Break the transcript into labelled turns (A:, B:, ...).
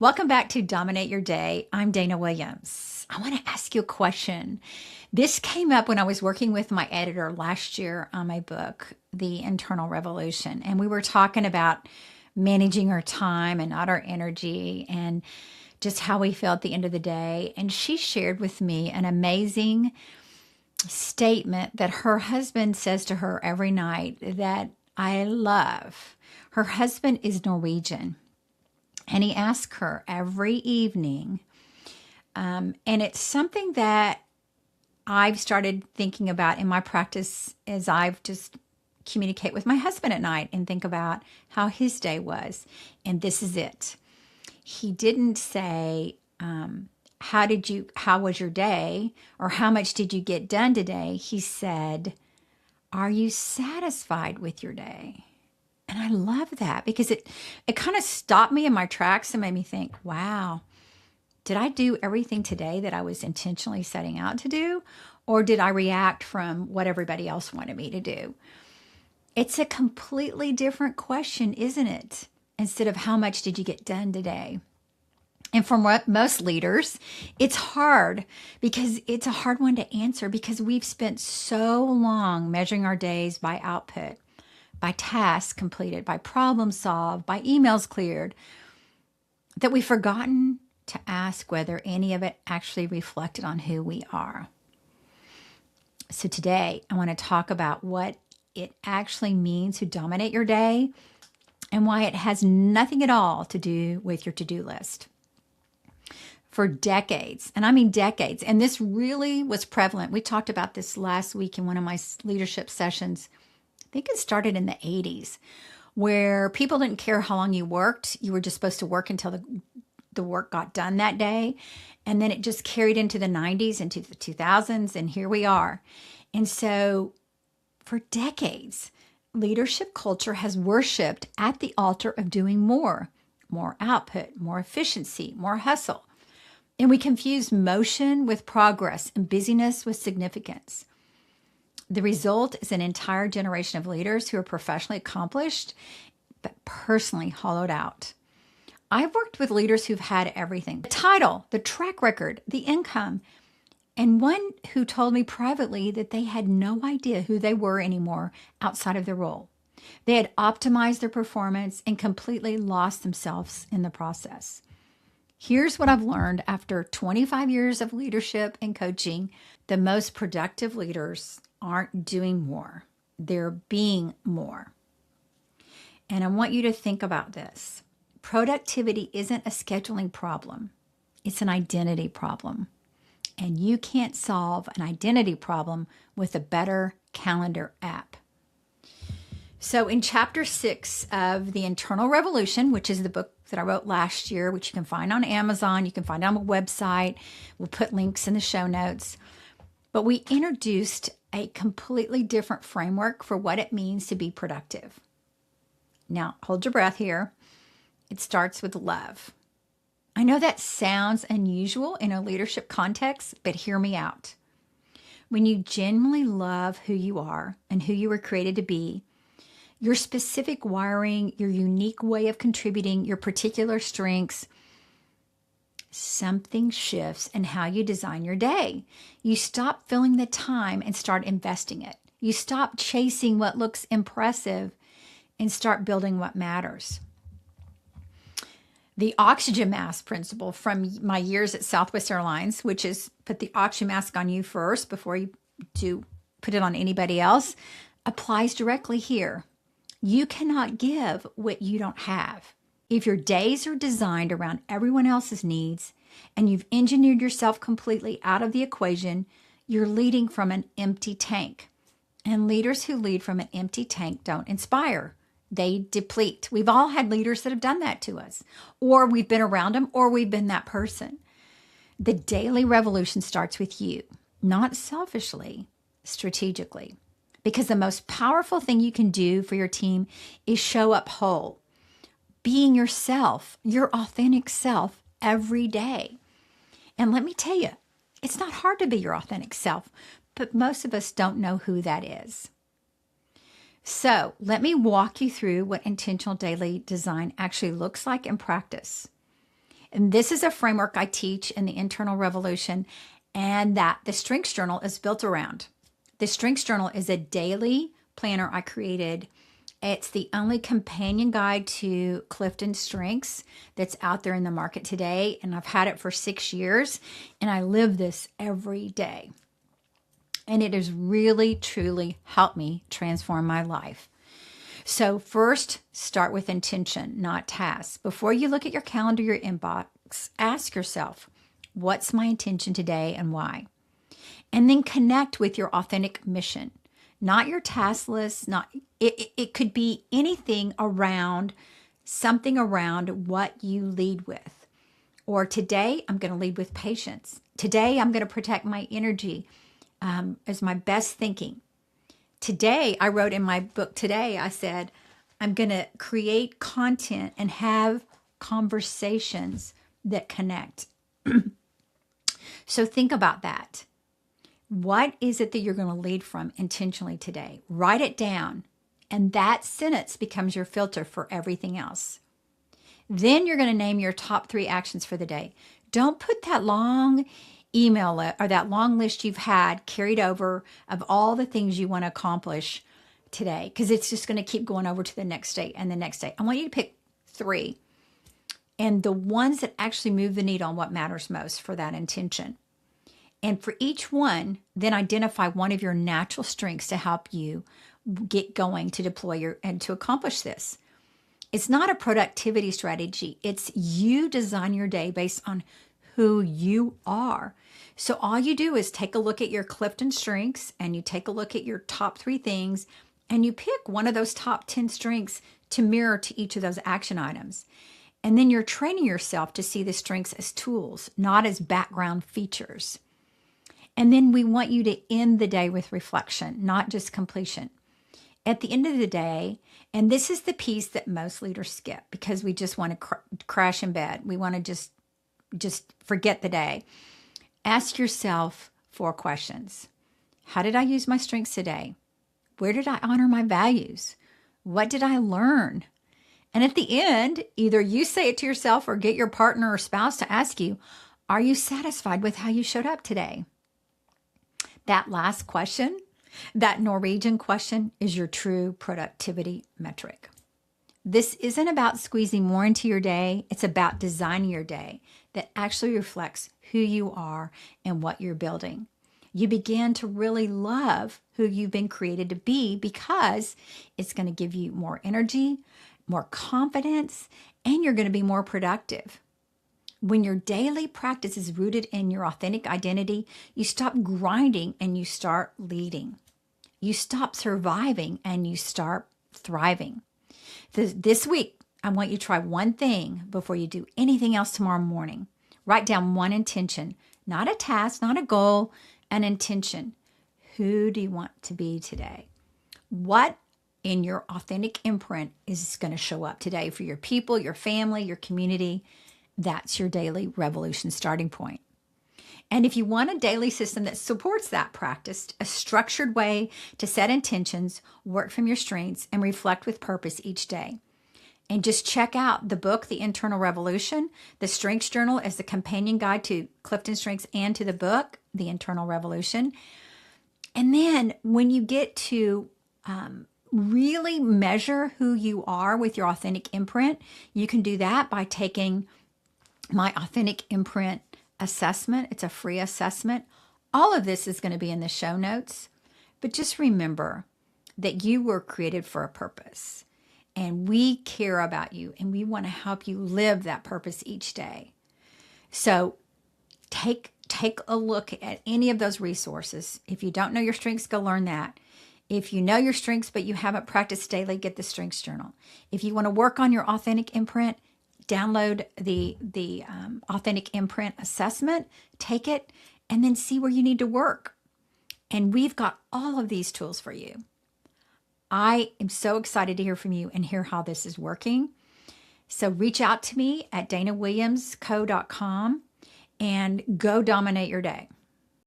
A: Welcome back to Dominate Your Day. I'm Dana Williams. I want to ask you a question. This came up when I was working with my editor last year on my book, The Internal Revolution, and we were talking about managing our time and not our energy and just how we feel at the end of the day. And she shared with me an amazing statement that her husband says to her every night that I love. Her husband is Norwegian. And he asks her every evening, and it's something that I've started thinking about in my practice as I've just communicate with my husband at night and think about how his day was. And this is it. He didn't say, how was your day? Or how much did you get done today? He said, are you satisfied with your day? And I love that because it kind of stopped me in my tracks and made me think, wow, did I do everything today that I was intentionally setting out to do? Or did I react from what everybody else wanted me to do? It's a completely different question, isn't it? Instead of how much did you get done today? And for most leaders, it's hard because it's a hard one to answer because we've spent so long measuring our days by output, by tasks completed, by problems solved, by emails cleared, that we've forgotten to ask whether any of it actually reflected on who we are. So today, I want to talk about what it actually means to dominate your day and why it has nothing at all to do with your to-do list. For decades, and I mean decades, and this really was prevalent. We talked about this last week in one of my leadership sessions. I think it started in the 80s, where people didn't care how long you worked. You were just supposed to work until the work got done that day. And then it just carried into the 90s, into the 2000s, and here we are. And so for decades, leadership culture has worshiped at the altar of doing more output, more efficiency, more hustle. And we confuse motion with progress and busyness with significance. The result is an entire generation of leaders who are professionally accomplished, but personally hollowed out. I've worked with leaders who've had everything: the title, the track record, the income, and one who told me privately that they had no idea who they were anymore outside of their role. They had optimized their performance and completely lost themselves in the process. Here's what I've learned after 25 years of leadership and coaching. The most productive leaders aren't doing more. They're being more. And I want you to think about this. Productivity isn't a scheduling problem. It's an identity problem. And you can't solve an identity problem with a better calendar app. So in chapter 6 of The Internal Revolution, which is the book that I wrote last year, which you can find on Amazon, you can find on my website. We'll put links in the show notes. But we introduced a completely different framework for what it means to be productive. Now, hold your breath here. It starts with love. I know that sounds unusual in a leadership context, but hear me out. When you genuinely love who you are and who you were created to be, your specific wiring, your unique way of contributing, your particular strengths, something shifts in how you design your day. You stop filling the time and start investing it. You stop chasing what looks impressive and start building what matters. The oxygen mask principle from my years at Southwest Airlines, which is put the oxygen mask on you first before you do put it on anybody else, applies directly here. You cannot give what you don't have. If your days are designed around everyone else's needs and you've engineered yourself completely out of the equation, you're leading from an empty tank. And leaders who lead from an empty tank don't inspire. They deplete. We've all had leaders that have done that to us, or we've been around them, or we've been that person. The daily revolution starts with you, not selfishly, strategically. Because the most powerful thing you can do for your team is show up whole, being yourself, your authentic self every day. And let me tell you, it's not hard to be your authentic self, but most of us don't know who that is. So let me walk you through what intentional daily design actually looks like in practice. And this is a framework I teach in the Internal Revolution, and that the Strengths Journal is built around. The Strengths Journal is a daily planner I created. It's the only companion guide to Clifton Strengths that's out there in the market today. And I've had it for 6 years, and I live this every day. And it has really, truly helped me transform my life. So first, start with intention, not tasks. Before you look at your calendar, your inbox, ask yourself, what's my intention today and why? And then connect with your authentic mission, not your task list. It could be anything around, something around what you lead with. Or today, I'm going to lead with patience. Today, I'm going to protect my energy as my best thinking. Today, I wrote in my book today, I said, I'm going to create content and have conversations that connect. So think about that. What is it that you're going to lead from intentionally today? Write it down. And that sentence becomes your filter for everything else. Then you're going to name your top 3 actions for the day. Don't put that long email or that long list you've had carried over of all the things you want to accomplish today, because it's just going to keep going over to the next day and the next day. I want you to pick 3, and the ones that actually move the needle on what matters most for that intention. And for each one, then identify one of your natural strengths to help you get going to deploy and to accomplish this. It's not a productivity strategy. It's you design your day based on who you are. So all you do is take a look at your Clifton strengths, and you take a look at your top 3 things, and you pick one of those top 10 strengths to mirror to each of those action items. And then you're training yourself to see the strengths as tools, not as background features. And then we want you to end the day with reflection, not just completion. At the end of the day, and this is the piece that most leaders skip because we just want to crash in bed. We want to just forget the day. Ask yourself 4 questions. How did I use my strengths today? Where did I honor my values? What did I learn? And at the end, either you say it to yourself or get your partner or spouse to ask you, are you satisfied with how you showed up today? That last question, that Norwegian question, is your true productivity metric. This isn't about squeezing more into your day. It's about designing your day that actually reflects who you are and what you're building. You begin to really love who you've been created to be because it's going to give you more energy, more confidence, and you're going to be more productive. When your daily practice is rooted in your authentic identity, you stop grinding and you start leading. You stop surviving and you start thriving. This week, I want you to try one thing before you do anything else tomorrow morning. Write down one intention, not a task, not a goal, an intention. Who do you want to be today? What in your authentic imprint is going to show up today for your people, your family, your community? That's your daily revolution starting point. And if you want a daily system that supports that practice, a structured way to set intentions, work from your strengths, and reflect with purpose each day. And just check out the book, The Internal Revolution. The Strengths Journal is the companion guide to Clifton Strengths and to the book, The Internal Revolution. And then when you get to really measure who you are with your authentic imprint, you can do that by taking my authentic imprint assessment. It's a free assessment. All of this is going to be in the show notes. But just remember that you were created for a purpose. And we care about you. And we want to help you live that purpose each day. So take a look at any of those resources. If you don't know your strengths, go learn that. If you know your strengths, but you haven't practiced daily, get the Strengths Journal. If you want to work on your authentic imprint, download the authentic imprint assessment, take it, and then see where you need to work. And we've got all of these tools for you. I am so excited to hear from you and hear how this is working. So reach out to me at danawilliamsco.com and go dominate your day.